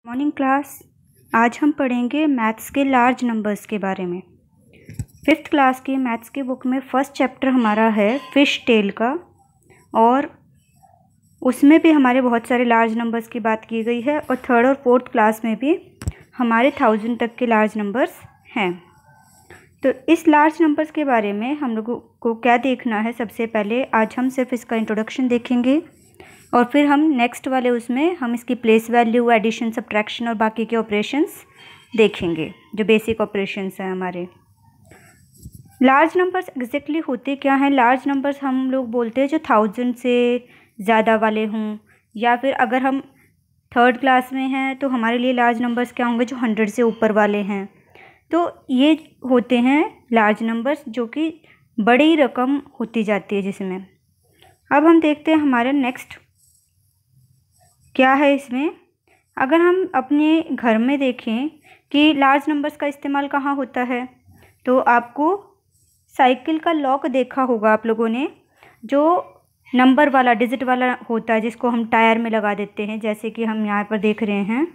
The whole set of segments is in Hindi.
Morning class. आज हम पढ़ेंगे मैथ्स के लार्ज नंबर्स के बारे में। 5th क्लास की मैथ्स की बुक में फर्स्ट चैप्टर हमारा है फिश टेल का, और उसमें भी हमारे बहुत सारे लार्ज नंबर्स की बात की गई है। और 3rd और 4th क्लास में भी हमारे 1000 तक के लार्ज नंबर्स हैं। तो इस लार्ज नंबर्स के बारे में हम लोगों को क्या देखना है, सबसे पहले आज हम सिर्फ इसका इंट्रोडक्शन देखेंगे और फिर हम नेक्स्ट वाले उसमें हम इसकी प्लेस वैल्यू, एडिशन, सब्ट्रैक्शन और बाकी के ऑपरेशंस देखेंगे जो बेसिक ऑपरेशंस हैं हमारे। लार्ज नंबर्स एग्जैक्टली होते क्या हैं? लार्ज नंबर्स हम लोग बोलते हैं जो 1000 से ज़्यादा वाले हों, या फिर अगर हम 3rd क्लास में हैं तो हमारे लिए लार्ज नंबर्स क्या होंगे, जो 100 से ऊपर वाले हैं। तो ये होते हैं लार्ज नंबर्स जो कि बड़ी रकम होती जाती है जिसमें। अब हम देखते हैं हमारे नेक्स्ट क्या है इसमें। अगर हम अपने घर में देखें कि लार्ज नंबर्स का इस्तेमाल कहाँ होता है, तो आपको साइकिल का लॉक देखा होगा आप लोगों ने, जो नंबर वाला, डिजिट वाला होता है, जिसको हम टायर में लगा देते हैं। जैसे कि हम यहाँ पर देख रहे हैं,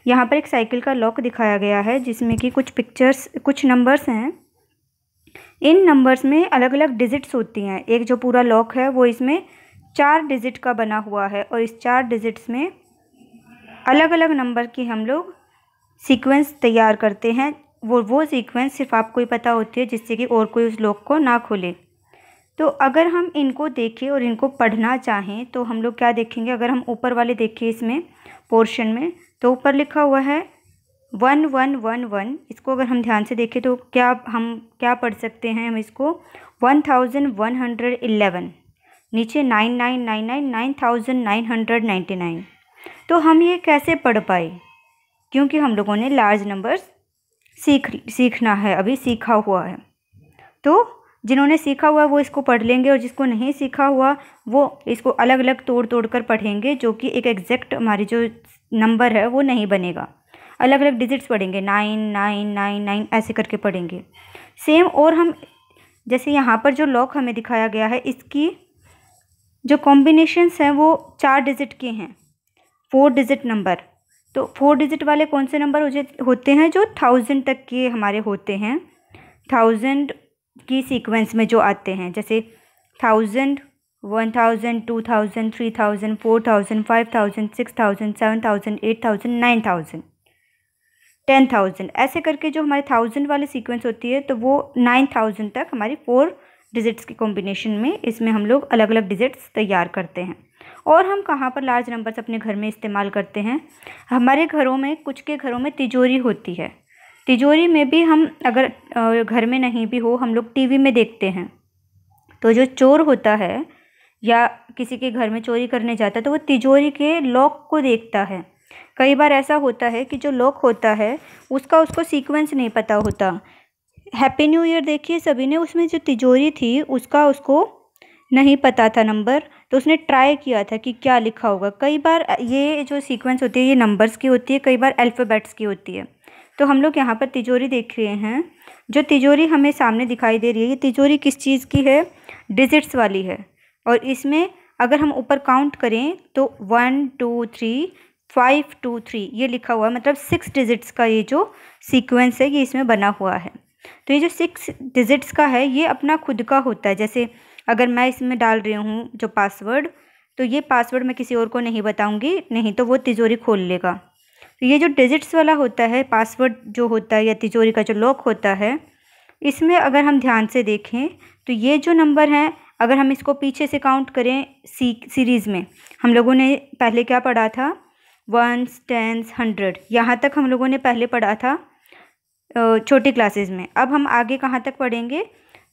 यहाँ पर एक साइकिल का लॉक दिखाया गया है जिसमें कि कुछ पिक्चर्स, कुछ नंबर्स हैं। इन नंबर्स में अलग अलग डिजिट्स होती हैं। एक जो पूरा लॉक है वो इसमें 4 डिजिट का बना हुआ है, और इस 4 डिजिट्स में अलग अलग नंबर की हम लोग सीक्वेंस तैयार करते हैं। वो सीक्वेंस सिर्फ आपको ही पता होती है, जिससे कि और कोई उस लॉक को ना खोले। तो अगर हम इनको देखें और इनको पढ़ना चाहें तो हम लोग क्या देखेंगे, अगर हम ऊपर वाले देखें इसमें पोर्शन में, तो ऊपर लिखा हुआ है 1111। इसको अगर हम ध्यान से देखें तो हम क्या पढ़ सकते हैं, हम इसको 1111। नीचे 9999, 9999। तो हम ये कैसे पढ़ पाए? क्योंकि हम लोगों ने लार्ज नंबर्स सीखना है, अभी सीखा हुआ है। तो जिन्होंने सीखा हुआ है वो इसको पढ़ लेंगे, और जिसको नहीं सीखा हुआ वो इसको अलग अलग तोड़ कर पढ़ेंगे, जो कि एक एग्जैक्ट हमारी जो नंबर है वो नहीं बनेगा। अलग अलग डिजिट्स पढ़ेंगे, 9999 ऐसे करके पढ़ेंगे सेम। और हम जैसे यहाँ पर जो लॉक हमें दिखाया गया है, इसकी जो कॉम्बिनेशंस हैं वो 4 डिजिट के हैं, 4 डिजिट नंबर। तो 4 डिजिट वाले कौन से नंबर होते हैं? जो 1000 तक के हमारे होते हैं, 1000 की सीक्वेंस में जो आते हैं, जैसे 1000, 1000, 2000, 3000, 4000, 5000, 6000, 7000, 8000, 9000, 10000 ऐसे करके जो हमारे 1000 वाली सीक्वेंस होती है, तो वो 9000 तक हमारी 4 डिजिट्स की कॉम्बिनेशन में इसमें हम लोग अलग अलग डिजिट्स तैयार करते हैं। और हम कहाँ पर लार्ज नंबर्स अपने घर में इस्तेमाल करते हैं? हमारे घरों में, कुछ के घरों में तिजोरी होती है। तिजोरी में भी हम, अगर घर में नहीं भी हो, हम लोग टीवी में देखते हैं, तो जो चोर होता है या किसी के घर में चोरी करने जाता है तो वो तिजोरी के लॉक को देखता है। कई बार ऐसा होता है कि जो लॉक होता है उसको सीक्वेंस नहीं पता होता। हैप्पी न्यू ईयर देखिए सभी ने, उसमें जो तिजोरी थी उसको नहीं पता था नंबर, तो उसने ट्राई किया था कि क्या लिखा होगा। कई बार ये जो सीक्वेंस होती है ये नंबर्स की होती है, कई बार अल्फ़ाबेट्स की होती है। तो हम लोग यहाँ पर तिजोरी देख रहे हैं। जो तिजोरी हमें सामने दिखाई दे रही है, ये तिजोरी किस चीज़ की है? डिजिट्स वाली है। और इसमें अगर हम ऊपर काउंट करें तो 1 2 3 5 2 3 ये लिखा हुआ है, मतलब 6 डिजिट्स का ये जो सीक्वेंस है ये इसमें बना हुआ है। तो ये जो 6 डिजिट्स का है ये अपना खुद का होता है। जैसे अगर मैं इसमें डाल रही हूँ जो पासवर्ड, तो ये पासवर्ड मैं किसी और को नहीं बताऊँगी, नहीं तो वो तिजोरी खोल लेगा। तो ये जो डिजिट्स वाला होता है, पासवर्ड जो होता है या तिजोरी का जो लॉक होता है, इसमें अगर हम ध्यान से देखें तो ये जो नंबर हैं, अगर हम इसको पीछे से काउंट करें सीरीज़ में, हम लोगों ने पहले क्या पढ़ा था? 1s, 10s, 100, यहाँ तक हम लोगों ने पहले पढ़ा था छोटी क्लासेस में। अब हम आगे कहाँ तक पढ़ेंगे,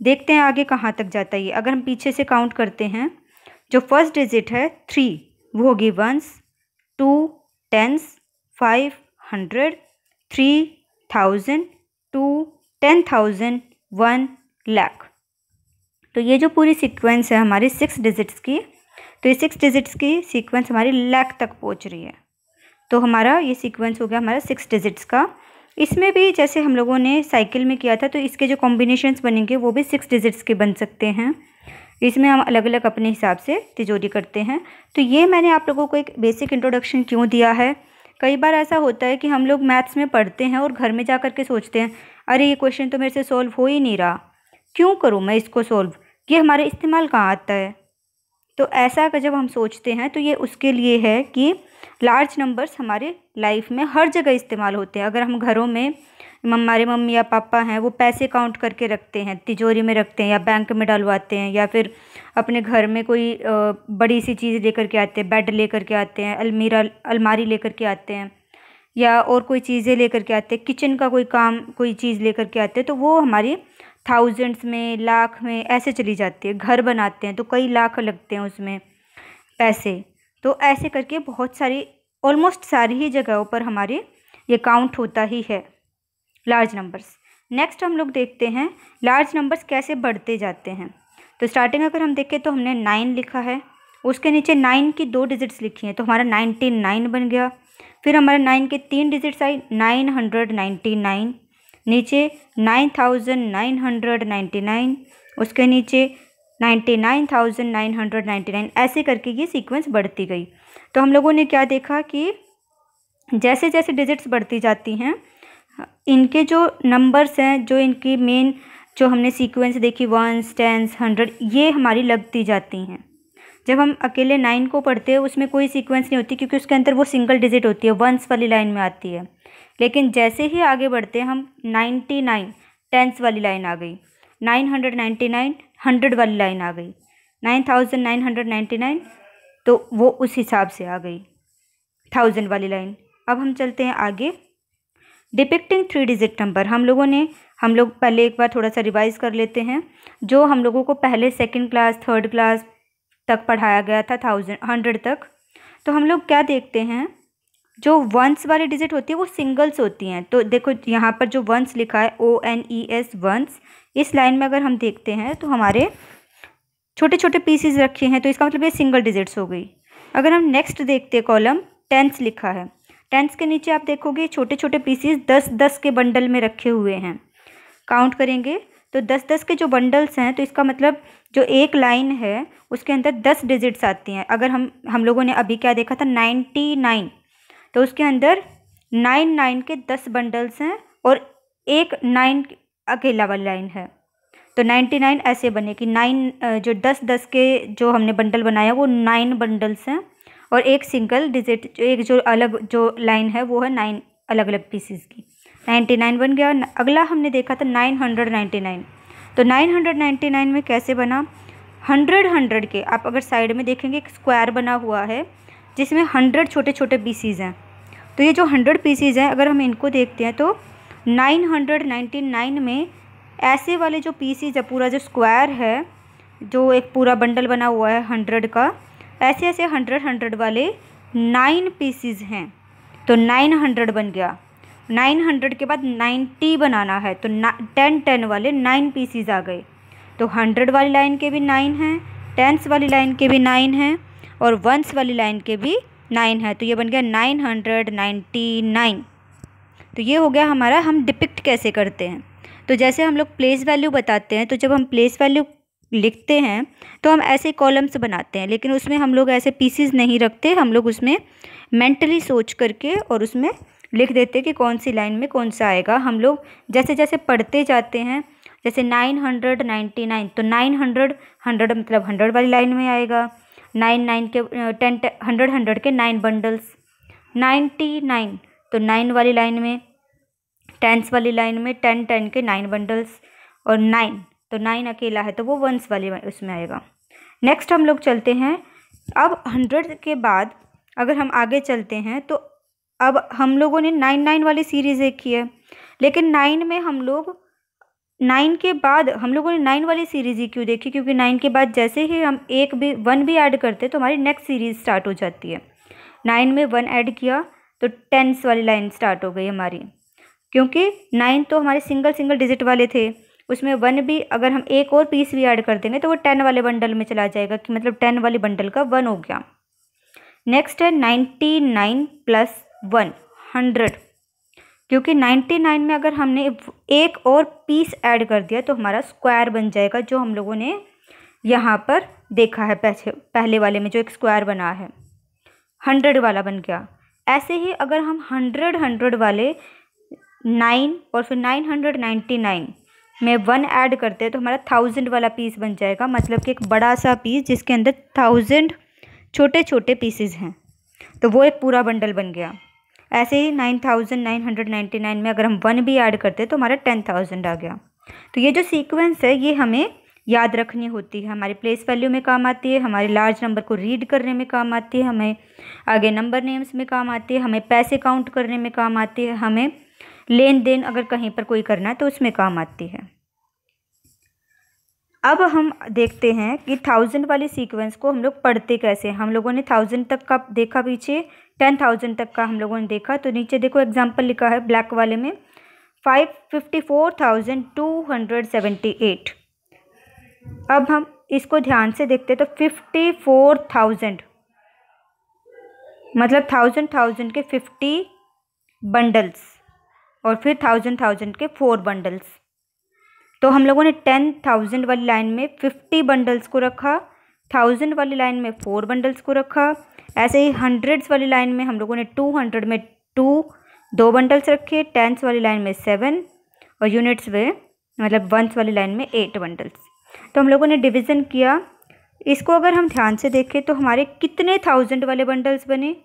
देखते हैं आगे कहाँ तक जाता है ये। अगर हम पीछे से काउंट करते हैं, जो फर्स्ट डिजिट है 3 वो होगी 1s, 2 10s, 5 100, 3 1000, 2 10,000, 1 लाख। तो ये जो पूरी सीक्वेंस है हमारी 6 डिजिट्स की, तो ये 6 डिजिट्स की सीक्वेंस हमारी लाख तक पहुंच रही है। तो हमारा ये सीक्वेंस हो गया हमारा 6 डिजिट्स का। इसमें भी जैसे हम लोगों ने साइकिल में किया था, तो इसके जो कॉम्बिनेशंस बनेंगे वो भी 6 डिजिट्स के बन सकते हैं। इसमें हम अलग अलग अपने हिसाब से तिजोरी करते हैं। तो ये मैंने आप लोगों को एक बेसिक इंट्रोडक्शन क्यों दिया है, कई बार ऐसा होता है कि हम लोग मैथ्स में पढ़ते हैं और घर में जा कर के सोचते हैं, अरे ये क्वेश्चन तो मेरे से सॉल्व हो ही नहीं रहा, क्यों करूँ मैं इसको सॉल्व, ये हमारे इस्तेमाल कहाँ आता है। तो ऐसा अगर जब हम सोचते हैं तो ये उसके लिए है कि लार्ज नंबर्स हमारे लाइफ में हर जगह इस्तेमाल होते हैं। अगर हम घरों में हमारे मम्मी या पापा हैं वो पैसे काउंट करके रखते हैं, तिजोरी में रखते हैं या बैंक में डलवाते हैं, या फिर अपने घर में कोई बड़ी सी चीज़ लेकर के आते हैं, बेड लेकर के आते हैं, अलमारी लेकर के आते हैं, या और कोई चीज़ें लेकर के आते हैं, किचन का कोई चीज़ लेकर के आते हैं, तो वो हमारी थाउजेंड्स में, लाख में ऐसे चली जाती है। घर बनाते हैं तो कई लाख लगते हैं उसमें पैसे। तो ऐसे करके बहुत सारी, ऑलमोस्ट सारी ही जगहों पर हमारे ये काउंट होता ही है लार्ज नंबर्स। नेक्स्ट हम लोग देखते हैं लार्ज नंबर्स कैसे बढ़ते जाते हैं। तो स्टार्टिंग अगर हम देखें तो हमने 9 लिखा है, उसके नीचे 9 की 2 डिजिट्स लिखी हैं तो हमारा 99 बन गया। फिर हमारा 9 के 3 डिजिट्स आई 999, नीचे 9999, उसके नीचे 99,999, ऐसे करके ये सीक्वेंस बढ़ती गई। तो हम लोगों ने क्या देखा कि जैसे जैसे डिजिट्स बढ़ती जाती हैं, इनके जो नंबर्स हैं, जो इनकी मेन जो हमने सीक्वेंस देखी 1s 10s 100, ये हमारी लगती जाती हैं। जब हम अकेले 9 को पढ़ते हैं उसमें कोई सीक्वेंस नहीं होती क्योंकि उसके अंदर वो सिंगल डिजिट होती है, 1s वाली लाइन में आती है। लेकिन जैसे ही आगे बढ़ते हैं हम 99 10s वाली लाइन आ गई, 999 100 वाली लाइन आ गई, 9999 तो वो उस हिसाब से आ गई 1000 वाली लाइन। अब हम चलते हैं आगे। डिपिक्टिंग 3 डिजिट नंबर, हम लोग पहले एक बार थोड़ा सा रिवाइज कर लेते हैं। जो हम लोगों को पहले 2nd क्लास 3rd क्लास तक पढ़ाया गया था 100 तक, तो हम लोग क्या देखते हैं, जो 1s वाली डिजिट होती है वो सिंगल्स होती हैं। तो देखो यहाँ पर जो 1s लिखा है ONES 1s, इस लाइन में अगर हम देखते हैं तो हमारे छोटे छोटे पीसीज रखे हैं, तो इसका मतलब ये सिंगल डिजिट्स हो गई। अगर हम नेक्स्ट देखते हैं कॉलम 10s लिखा है, 10s के नीचे आप देखोगे छोटे छोटे पीसीज 10-10 के बंडल में रखे हुए हैं। काउंट करेंगे तो 10-10 के जो बंडल्स हैं, तो इसका मतलब जो एक लाइन है उसके अंदर 10 डिजिट्स आती हैं। अगर हम लोगों ने अभी क्या देखा था 99, तो उसके अंदर 9 के 10 बंडल्स हैं और एक 9 अकेला वाली लाइन है। तो 99 ऐसे बने कि 9 जो 10-10 के जो हमने बंडल बनाया वो 9 बंडल्स हैं और एक सिंगल डिजिट, एक जो अलग जो लाइन है वो है 9 अलग अलग पीसीस की। 99 बन गया। अगला हमने देखा था 999, तो 999 में कैसे बना, 100 के, आप अगर साइड में देखेंगे एक स्क्वायर बना हुआ है जिसमें 100 छोटे छोटे पीसीज हैं। तो ये जो 100 पीसीज हैं अगर हम इनको देखते हैं तो 999 में ऐसे वाले जो पीसीज है, पूरा जो स्क्वायर है, जो एक पूरा बंडल बना हुआ है 100 का, ऐसे ऐसे 100 वाले 9 पीसीज हैं। तो 900 बन गया। 900 के बाद 90 बनाना है तो 10 वाले 9 पीसीज आ गए। तो 100 वाली लाइन के भी 9 हैं, 10s वाली लाइन के भी 9 हैं और 1s वाली लाइन के भी 9 है। तो ये बन गया 999। तो ये हो गया हमारा, हम डिपिक्ट कैसे करते हैं। तो जैसे हम लोग प्लेस वैल्यू बताते हैं, तो जब हम प्लेस वैल्यू लिखते हैं तो हम ऐसे कॉलम्स बनाते हैं, लेकिन उसमें हम लोग ऐसे पीसीज नहीं रखते, हम लोग उसमें मेंटली सोच करके और उसमें लिख देते कि कौन सी लाइन में कौन सा आएगा। हम लोग जैसे जैसे पढ़ते जाते हैं, जैसे 999 तो 900 100 मतलब 100 वाली लाइन में आएगा, 99 के 100 के 9 बंडल्स, 99 तो 9 वाली लाइन में, 10s वाली लाइन में 10 के 9 बंडल्स और 9 तो 9 अकेला है तो वो 1s वाली उसमें आएगा। नेक्स्ट हम लोग चलते हैं। अब 100 के बाद अगर हम आगे चलते हैं तो अब हम लोगों ने 99 वाली सीरीज़ देखी है, लेकिन 9 में हम लोग 9 के बाद हम लोगों ने 9 वाली सीरीज़ ही क्यों देखी, क्योंकि 9 के बाद जैसे ही हम 1 भी ऐड करते तो हमारी नेक्स्ट सीरीज़ स्टार्ट हो जाती है। 9 में 1 ऐड किया तो 10s वाली लाइन स्टार्ट हो गई हमारी, क्योंकि 9 तो हमारे सिंगल डिजिट वाले थे, उसमें 1 भी अगर हम एक और पीस भी ऐड कर देंगे तो वो 10 वाले बंडल में चला जाएगा, कि मतलब 10 वाली बंडल का 1 हो गया। नेक्स्ट है 99 + 1 100, क्योंकि 99 में अगर हमने एक और पीस ऐड कर दिया तो हमारा स्क्वायर बन जाएगा, जो हम लोगों ने यहाँ पर देखा है पहले वाले में जो एक स्क्वायर बना है 100 वाला बन गया। ऐसे ही अगर हम 100 वाले 9 और फिर 999 में 1 ऐड करते हैं तो हमारा 1000 वाला पीस बन जाएगा, मतलब कि एक बड़ा सा पीस जिसके अंदर 1000 छोटे छोटे पीसेस हैं, तो वो एक पूरा बंडल बन गया। ऐसे ही 9999 में अगर हम 1 भी ऐड करते हैं तो हमारा 10,000 आ गया। तो ये जो सीक्वेंस है ये हमें याद रखनी होती है, हमारी प्लेस वैल्यू में काम आती है, हमारे लार्ज नंबर को रीड करने में काम आती है, हमें आगे नंबर नेम्स में काम आती है, हमें पैसे काउंट करने में काम आती है, हमें लेन देन अगर कहीं पर कोई करना है तो उसमें काम आती है। अब हम देखते हैं कि 1000 वाली सीक्वेंस को हम लोग पढ़ते कैसे। हम लोगों ने 1000 तक का देखा, पीछे 10,000 तक का हम लोगों ने देखा। तो नीचे देखो एग्जाम्पल लिखा है ब्लैक वाले में 554,278। अब हम इसको ध्यान से देखते तो 54,000 मतलब 1000 के 50 बंडल्स और फिर 1000 के 4 बंडल्स। तो हम लोगों ने 10,000 वाली लाइन में 50 बंडल्स को रखा, 1000 वाली लाइन में 4 बंडल्स को रखा। ऐसे ही हंड्रेड्स वाली लाइन में हम लोगों ने 200 में 2 बंडल्स रखे, टेंस वाली लाइन में 7 और यूनिट्स में मतलब वंस वाली लाइन में 8 बंडल्स। तो हम लोगों ने डिवीज़न किया। इसको अगर हम ध्यान से देखें तो हमारे कितने 1000 वाले बंडल्स बने?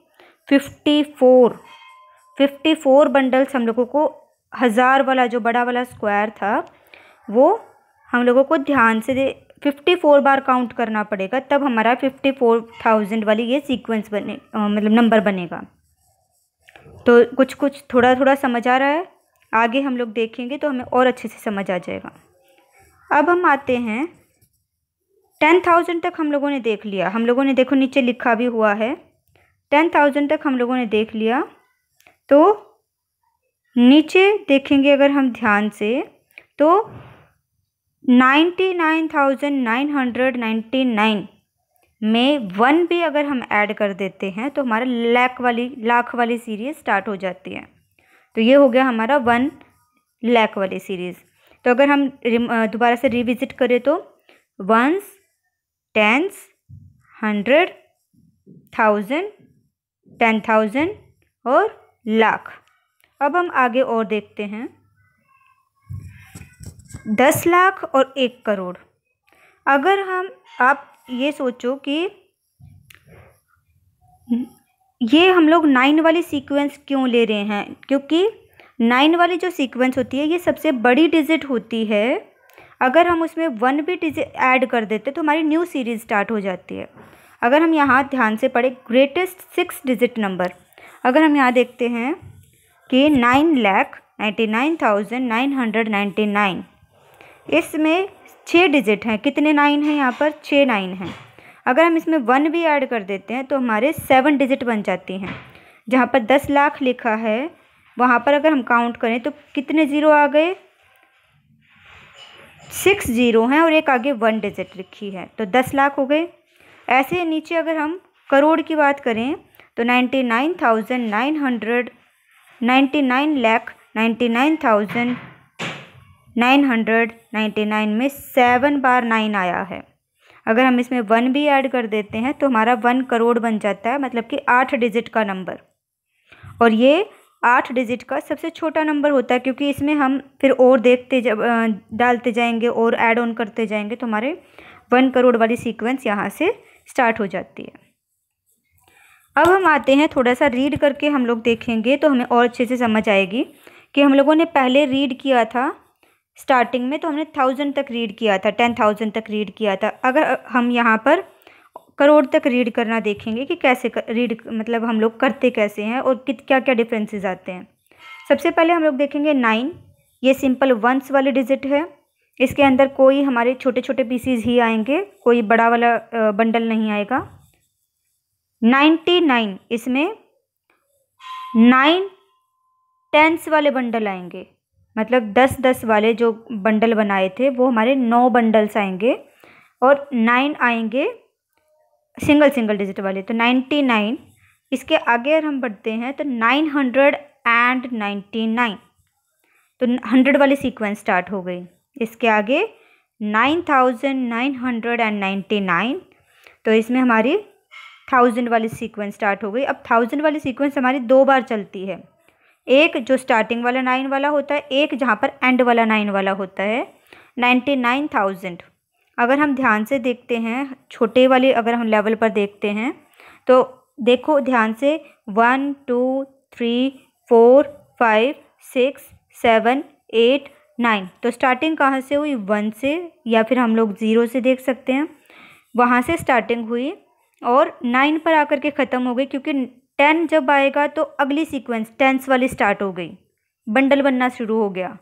54 बंडल्स हम लोगों को 1000 वाला जो बड़ा वाला स्क्वायर था वो हम लोगों को ध्यान से 54 बार काउंट करना पड़ेगा, तब हमारा 54,000 वाली ये सीक्वेंस बने मतलब नंबर बनेगा। तो कुछ थोड़ा थोड़ा समझ आ रहा है, आगे हम लोग देखेंगे तो हमें और अच्छे से समझ आ जाएगा। अब हम आते हैं 10,000 तक हम लोगों ने देख लिया। हम लोगों ने देखो नीचे लिखा भी हुआ है 10,000 तक हम लोगों ने देख लिया। तो नीचे देखेंगे अगर हम ध्यान से तो 99,999 में 1 भी अगर हम ऐड कर देते हैं तो हमारा लाख वाली सीरीज़ स्टार्ट हो जाती है। तो ये हो गया हमारा 1 लाख वाली सीरीज़। तो अगर हम दोबारा से रिविजिट करें तो 1s, 10s, 100, 1000, 10,000 और लाख। अब हम आगे और देखते हैं 10 लाख और 1 करोड़। अगर आप ये सोचो कि ये हम लोग 9 वाली सीक्वेंस क्यों ले रहे हैं, क्योंकि 9 वाली जो सीक्वेंस होती है ये सबसे बड़ी डिजिट होती है। अगर हम उसमें 1 भी डिजिट ऐड कर देते तो हमारी न्यू सीरीज़ स्टार्ट हो जाती है। अगर हम यहाँ ध्यान से पढ़े ग्रेटेस्ट 6 डिजिट नंबर, अगर हम यहाँ देखते हैं कि 9,99,999, इसमें 6 डिजिट हैं। कितने 9 हैं यहाँ पर? 6 9 हैं। अगर हम इसमें 1 भी ऐड कर देते हैं तो हमारे 7 डिजिट बन जाती हैं। जहाँ पर 10 लाख लिखा है वहाँ पर अगर हम काउंट करें तो कितने ज़ीरो आ गए? 6 ज़ीरो हैं और एक आगे 1 डिजिट लिखी है, तो 10 लाख हो गए। ऐसे नीचे अगर हम करोड़ की बात करें तो 99,999,999 में 7 बार 9 आया है। अगर हम इसमें 1 भी ऐड कर देते हैं तो हमारा 1 करोड़ बन जाता है, मतलब कि 8 डिजिट का नंबर। और ये 8 डिजिट का सबसे छोटा नंबर होता है, क्योंकि इसमें हम फिर और डालते जाएंगे और ऐड ऑन करते जाएंगे तो हमारे 1 करोड़ वाली सीक्वेंस यहाँ से स्टार्ट हो जाती है। अब हम आते हैं थोड़ा सा रीड करके हम लोग देखेंगे तो हमें और अच्छे से समझ आएगी कि हम लोगों ने पहले रीड किया था स्टार्टिंग में, तो हमने 1000 तक रीड किया था, 10,000 तक रीड किया था। अगर हम यहाँ पर करोड़ तक रीड करना देखेंगे कि कैसे रीड मतलब हम लोग करते कैसे हैं और क्या क्या डिफरेंसेस आते हैं। सबसे पहले हम लोग देखेंगे 9, ये सिंपल वंस वाले डिजिट है। इसके अंदर कोई हमारे छोटे छोटे पीसीज ही आएंगे, कोई बड़ा वाला बंडल नहीं आएगा। 99, इसमें 9 टेंस वाले बंडल आएंगे, मतलब 10-10 वाले जो बंडल बनाए थे वो हमारे 9 बंडल्स आएंगे और 9 आएंगे सिंगल डिजिट वाले, तो 99। इसके आगे अगर हम बढ़ते हैं तो 999, तो 100 वाली सीक्वेंस स्टार्ट हो गई। इसके आगे 9,999, तो इसमें हमारी 1000 वाली सीक्वेंस स्टार्ट हो गई। अब 1000 वाली सीक्वेंस हमारी 2 बार चलती है, एक जो स्टार्टिंग वाला 9 वाला होता है, एक जहाँ पर एंड वाला 9 वाला होता है। 99,000 अगर हम ध्यान से देखते हैं, छोटे वाले अगर हम लेवल पर देखते हैं तो देखो ध्यान से 1 2 3 4 5 6 7 8 9, तो स्टार्टिंग कहाँ से हुई? 1 से, या फिर हम लोग 0 से देख सकते हैं, वहाँ से स्टार्टिंग हुई और 9 पर आकर के ख़त्म हो गई, क्योंकि 10 जब आएगा तो अगली सीक्वेंस 10s वाली स्टार्ट हो गई, बंडल बनना शुरू हो गया।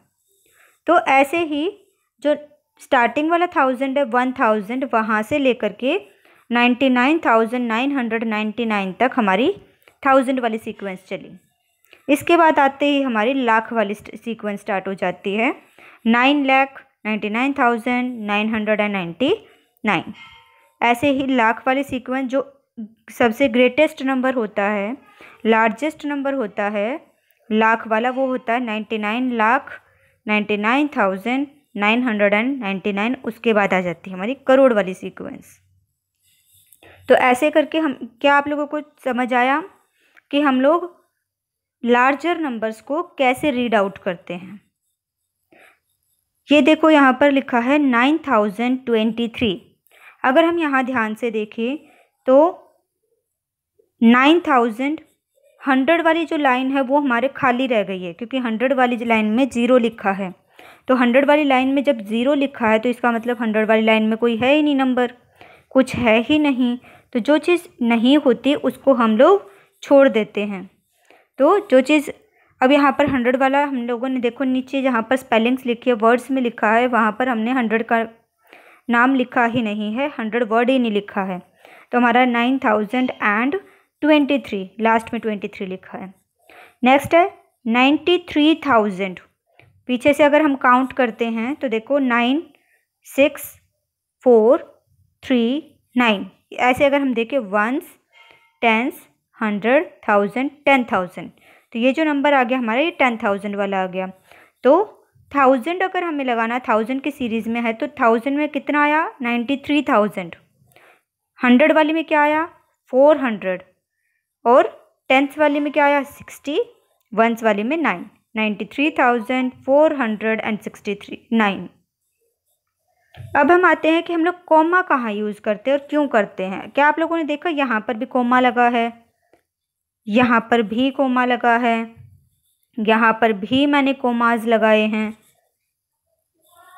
तो ऐसे ही जो स्टार्टिंग वाला 1000 है 1000, वहाँ से लेकर के 99,999 तक हमारी 1000 वाली सीक्वेंस चली। इसके बाद आते ही हमारी लाख वाली सीक्वेंस स्टार्ट हो जाती है, 9,99,999। ऐसे ही लाख वाली सीक्वेंस जो सबसे ग्रेटेस्ट नंबर होता है, लार्जेस्ट नंबर होता है लाख वाला, वो होता है 99,99,999। उसके बाद आ जाती है हमारी करोड़ वाली सीक्वेंस। तो ऐसे करके हम, क्या आप लोगों को समझ आया कि हम लोग लार्जर नंबर्स को कैसे रीड आउट करते हैं? ये देखो यहाँ पर लिखा है 9023। अगर हम यहाँ ध्यान से देखें तो 9000 100 वाली जो लाइन है वो हमारे खाली रह गई है, क्योंकि 100 वाली लाइन में 0 लिखा है। तो 100 वाली लाइन में जब 0 लिखा है तो इसका मतलब 100 वाली लाइन में कोई है ही नहीं, नंबर कुछ है ही नहीं। तो जो चीज़ नहीं होती उसको हम लोग छोड़ देते हैं। तो जो चीज़ अब यहाँ पर 100 वाला हम लोगों ने देखो नीचे जहाँ पर स्पेलिंग्स लिखी है, वर्ड्स में लिखा है, वहाँ पर हमने 100 का नाम लिखा ही नहीं है, 100 वर्ड ही नहीं लिखा है। तो हमारा 9023, लास्ट में 23 लिखा है। नेक्स्ट है 93,000। पीछे से अगर हम काउंट करते हैं तो देखो 9 6 4 3 9, ऐसे अगर हम देखें 1s 10s 100 1000 10,000, तो ये जो नंबर आ गया हमारा ये 10,000 वाला आ गया। तो 1000 अगर हमें लगाना 1000 की सीरीज़ में है तो 1000 में कितना आया? 93,000। 100 वाली में क्या आया? 400, और 10s वाली में क्या आया? 60, 1s वाली में 9, 93,469। अब हम आते हैं कि हम लोग कॉमा कहाँ यूज़ करते हैं और क्यों करते हैं। क्या आप लोगों ने देखा यहाँ पर भी कॉमा लगा है, यहाँ पर भी कॉमा लगा है, यहाँ पर भी मैंने कॉमाज लगाए हैं।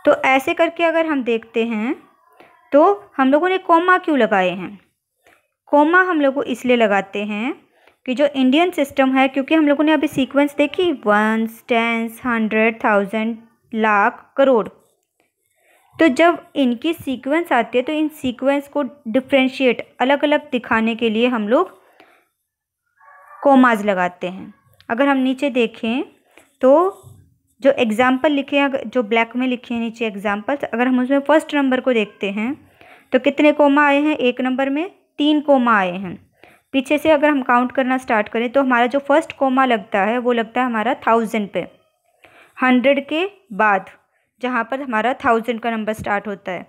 तो ऐसे करके अगर हम देखते हैं तो हम लोगों ने कॉमा क्यों लगाए हैं? कॉमा हम लोग इसलिए लगाते हैं कि जो इंडियन सिस्टम है, क्योंकि हम लोगों ने अभी सीक्वेंस देखी 1s 10s 100 1000 लाख करोड़, तो जब इनकी सीक्वेंस आती है तो इन सीक्वेंस को डिफ्रेंशिएट अलग अलग दिखाने के लिए हम लोग कॉमाज लगाते हैं। अगर हम नीचे देखें तो जो एग्जाम्पल लिखे हैं, जो ब्लैक में लिखे हैं नीचे एग्जाम्पल्स, अगर हम उसमें फर्स्ट नंबर को देखते हैं तो कितने कॉमा आए हैं? एक नंबर में 3 कॉमा आए हैं। पीछे से अगर हम काउंट करना स्टार्ट करें तो हमारा जो फर्स्ट कॉमा लगता है वो लगता है हमारा 1000 पे, 100 के बाद जहाँ पर हमारा 1000 का नंबर स्टार्ट होता है।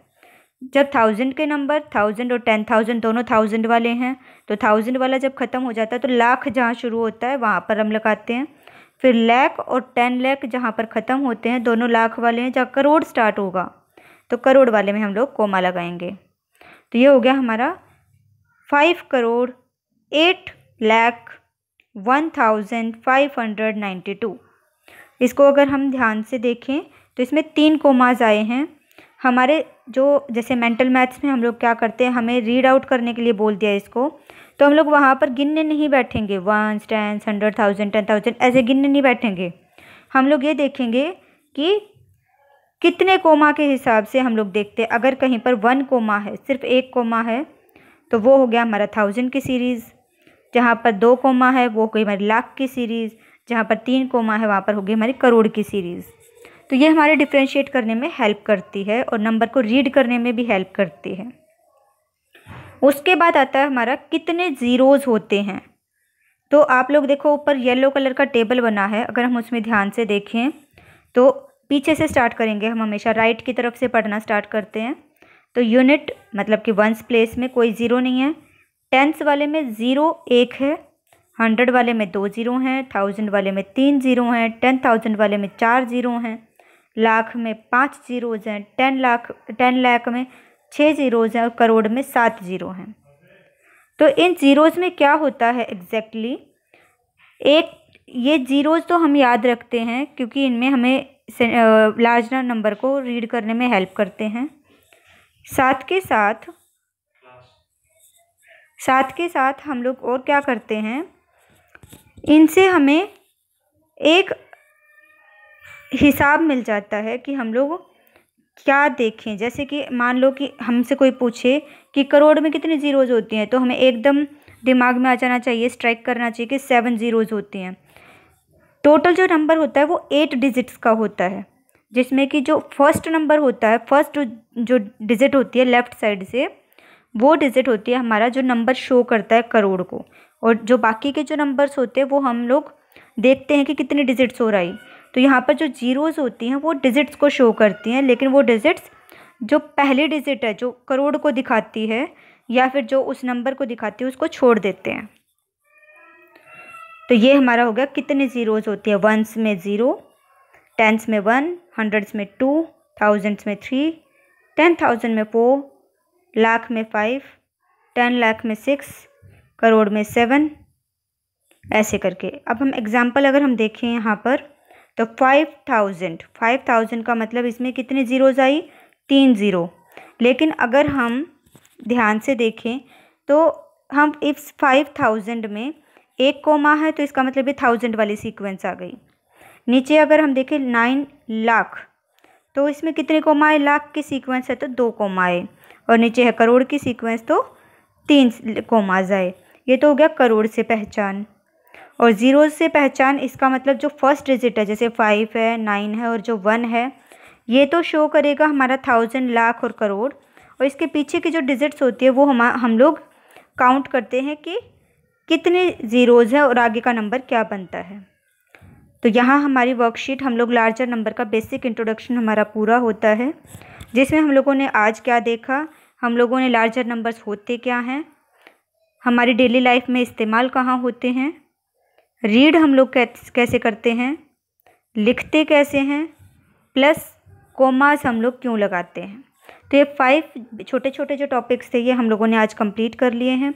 जब 1000 के नंबर 1000 और 10,000 दोनों 1000 वाले हैं, तो 1000 वाला जब ख़त्म हो जाता है तो लाख जहाँ शुरू होता है वहाँ पर हम लगाते हैं। फिर लाख और 10 लाख जहाँ पर ख़त्म होते हैं, दोनों लाख वाले हैं। जहाँ करोड़ स्टार्ट होगा तो करोड़ वाले में हम लोग कॉमा लगाएंगे। तो ये हो गया हमारा 5,08,01,592। इसको अगर हम ध्यान से देखें तो इसमें 3 कॉमाज आए हैं। हमारे जो जैसे मेंटल मैथ्स में हम लोग क्या करते हैं, हमें रीड आउट करने के लिए बोल दिया इसको, तो हम लोग वहाँ पर गिनने नहीं बैठेंगे 1s 10s 100 1000 10,000 ऐसे गिनने नहीं बैठेंगे। हम लोग ये देखेंगे कि कितने कोमा के हिसाब से हम लोग देखते हैं। अगर कहीं पर 1 कोमा है, सिर्फ 1 कोमा है, तो वो हो गया हमारा 1000 की सीरीज़। जहाँ पर 2 कोमा है वो हो गई हमारी लाख की सीरीज़। जहाँ पर 3 कोमा है वहाँ पर हो गई हमारी करोड़ की सीरीज़। तो ये हमारे डिफ्रेंशिएट करने में हेल्प करती है और नंबर को रीड करने में भी हेल्प करती है। उसके बाद आता है हमारा कितने ज़ीरोज़ होते हैं। तो आप लोग देखो ऊपर येलो कलर का टेबल बना है, अगर हम उसमें ध्यान से देखें तो पीछे से स्टार्ट करेंगे, हम हमेशा राइट की तरफ से पढ़ना स्टार्ट करते हैं। तो यूनिट मतलब कि 1s प्लेस में कोई ज़ीरो नहीं है, टेंस वाले में 0 1 है, 100 वाले में 2 0 हैं, 1000 वाले में 3 0 हैं, 10,000 वाले में 4 0 हैं, लाख में 5 जीरोज़ हैं, 10 लाख में 6 जीरोज़ हैं और करोड़ में 7 जीरो हैं। तो इन ज़ीरोज़ में क्या होता है एग्जैक्टली एक ये ज़ीरोज़ तो हम याद रखते हैं क्योंकि इनमें हमें लार्ज नंबर को रीड करने में हेल्प करते हैं। साथ के साथ हम लोग और क्या करते हैं, इनसे हमें एक हिसाब मिल जाता है कि हम लोग क्या देखें। जैसे कि मान लो कि हमसे कोई पूछे कि करोड़ में कितनी ज़ीरोज़ होती हैं, तो हमें एकदम दिमाग में आ जाना चाहिए, स्ट्राइक करना चाहिए कि 7 ज़ीरोज़ होती हैं। टोटल जो नंबर होता है वो 8 डिजिट्स का होता है, जिसमें कि जो फर्स्ट नंबर होता है, फर्स्ट जो डिजिट होती है लेफ़्ट साइड से, वो डिजिट होती है हमारा जो नंबर शो करता है करोड़ को, और जो बाकी के जो नंबर्स होते हैं वो हम लोग देखते हैं कि कितनी डिजिट्स हो रही। तो यहाँ पर जो ज़ीरोज़ होती हैं वो डिजिट्स को शो करती हैं, लेकिन वो डिजिट्स जो पहली डिजिट है जो करोड़ को दिखाती है या फिर जो उस नंबर को दिखाती है उसको छोड़ देते हैं। तो ये हमारा हो गया कितनी ज़ीरोज़ होती है। वंस में 0, टेंस में 1, हंड्रेड्स में 2, थाउजेंड्स में 3, 10,000 में 4, लाख में 5, 10 लाख में 6, करोड़ में 7, ऐसे करके। अब हम एग्जाम्पल अगर हम देखें यहाँ पर तो 5,000 का मतलब इसमें कितनी ज़ीरोज़ आई, 3 ज़ीरो। लेकिन अगर हम ध्यान से देखें तो हम इस 5,000 में एक कोमा है तो इसका मतलब ये 1000 वाली सीक्वेंस आ गई। नीचे अगर हम देखें 9 लाख तो इसमें कितने कोमा आए, लाख की सीक्वेंस है तो 2 कोमा आए, और नीचे है करोड़ की सीक्वेंस तो 3 कोमाज आए। ये तो हो गया करोड़ से पहचान। और ज़ीरो से पहचान, इसका मतलब जो फर्स्ट डिजिट है जैसे 5 है, 9 है और जो 1 है, ये तो शो करेगा हमारा 1000, लाख और करोड़, और इसके पीछे की जो डिजिट्स होती है वो हम लोग काउंट करते हैं कि कितने ज़ीरोज़ है और आगे का नंबर क्या बनता है। तो यहाँ हमारी वर्कशीट हम लोग लार्जर नंबर का बेसिक इंट्रोडक्शन हमारा पूरा होता है, जिसमें हम लोगों ने आज क्या देखा, हम लोगों ने लार्जर नंबर्स होते क्या हैं, हमारी डेली लाइफ में इस्तेमाल कहाँ होते हैं, रीड हम लोग कैसे करते हैं, लिखते कैसे हैं, प्लस कोमास हम लोग क्यों लगाते हैं। तो ये 5 छोटे छोटे जो टॉपिक्स थे ये हम लोगों ने आज कंप्लीट कर लिए हैं।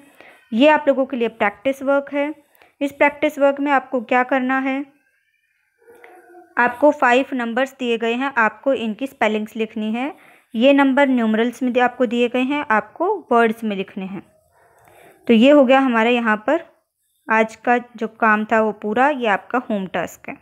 ये आप लोगों के लिए प्रैक्टिस वर्क है। इस प्रैक्टिस वर्क में आपको क्या करना है, आपको 5 नंबर्स दिए गए हैं, आपको इनकी स्पेलिंग्स लिखनी है। ये नंबर न्यूमरल्स में आपको दिए गए हैं, आपको वर्ड्स में लिखने हैं। तो ये हो गया हमारा यहाँ पर आज का जो काम था वो पूरा, ये आपका होम टास्क है।